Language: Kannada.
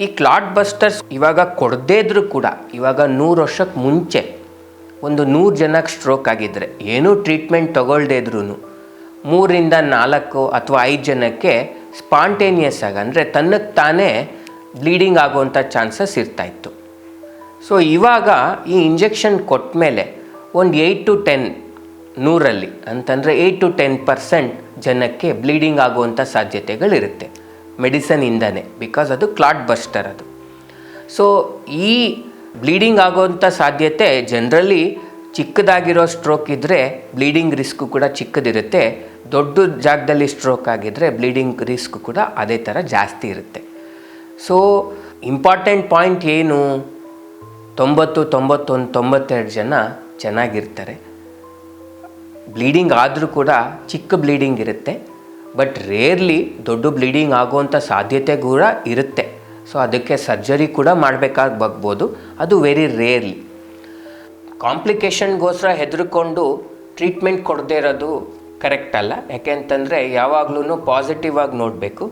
ಈ ಕ್ಲಾಟ್ ಬಸ್ಟರ್ಸ್ ಇವಾಗ ಕೊಡದೇ ಇದ್ರೂ ಕೂಡ ಇವಾಗ 100 ವರ್ಷಕ್ಕೆ ಮುಂಚೆ ಒಂದು 100 ಜನಕ್ಕೆ ಸ್ಟ್ರೋಕ್ ಆಗಿದ್ದರೆ ಏನೂ ಟ್ರೀಟ್ಮೆಂಟ್ ತಗೊಳ್ಳದೇ ಇದ್ರೂ 3ರಿಂದ 4 ಅಥವಾ 5 ಜನಕ್ಕೆ ಸ್ಪಾಂಟೇನಿಯಸ್ ಆಗಿ ಅಂದರೆ ತನ್ನಕ್ಕೆ ತಾನೇ ಬ್ಲೀಡಿಂಗ್ ಆಗುವಂಥ ಚಾನ್ಸಸ್ ಇರ್ತಾಯಿತ್ತು. ಸೊ ಇವಾಗ ಈ ಇಂಜೆಕ್ಷನ್ ಕೊಟ್ಟ ಮೇಲೆ ಒಂದು 8 to 10 100ರಲ್ಲಿ ಅಂತಂದರೆ 8 to 10% ಜನಕ್ಕೆ ಬ್ಲೀಡಿಂಗ್ ಆಗುವಂಥ ಸಾಧ್ಯತೆಗಳಿರುತ್ತೆ ಮೆಡಿಸನಿಂದನೇ, ಬಿಕಾಸ್ ಅದು ಕ್ಲಾಟ್ ಬಸ್ಟರ್ ಅದು. ಸೊ ಈ ಬ್ಲೀಡಿಂಗ್ ಆಗೋವಂಥ ಸಾಧ್ಯತೆ ಜನರಲಿ ಚಿಕ್ಕದಾಗಿರೋ ಸ್ಟ್ರೋಕ್ ಇದ್ದರೆ ಬ್ಲೀಡಿಂಗ್ ರಿಸ್ಕು ಕೂಡ ಚಿಕ್ಕದಿರುತ್ತೆ, ದೊಡ್ಡ ಜಾಗದಲ್ಲಿ ಸ್ಟ್ರೋಕ್ ಆಗಿದ್ದರೆ ಬ್ಲೀಡಿಂಗ್ ರಿಸ್ಕ್ ಕೂಡ ಅದೇ ಥರ ಜಾಸ್ತಿ ಇರುತ್ತೆ. ಸೊ ಇಂಪಾರ್ಟೆಂಟ್ ಪಾಯಿಂಟ್ ಏನು, 90, 91, 92 ಜನ ಚೆನ್ನಾಗಿರ್ತಾರೆ. ಬ್ಲೀಡಿಂಗ್ ಆದರೂ ಕೂಡ ಚಿಕ್ಕ ಬ್ಲೀಡಿಂಗ್ ಇರುತ್ತೆ, ಬಟ್ ರೇರ್ಲಿ ದೊಡ್ಡ ಬ್ಲೀಡಿಂಗ್ ಆಗುವಂಥ ಸಾಧ್ಯತೆ ಕೂಡ ಇರುತ್ತೆ. ಸೊ ಅದಕ್ಕೆ ಸರ್ಜರಿ ಕೂಡ ಮಾಡಬೇಕಾಗ್ಬೋದು, ಅದು ವೆರಿ ರೇರ್ಲಿ. ಕಾಂಪ್ಲಿಕೇಶನ್ಗೋಸ್ಕರ ಹೆದರ್ಕೊಂಡು ಟ್ರೀಟ್ಮೆಂಟ್ ಕೊಡದೇ ಇರೋದು ಕರೆಕ್ಟ್ ಅಲ್ಲ. ಯಾಕೆ ಅಂತಂದರೆ ಯಾವಾಗಲೂ ಪಾಸಿಟಿವ್ ಆಗಿ ನೋಡಬೇಕು.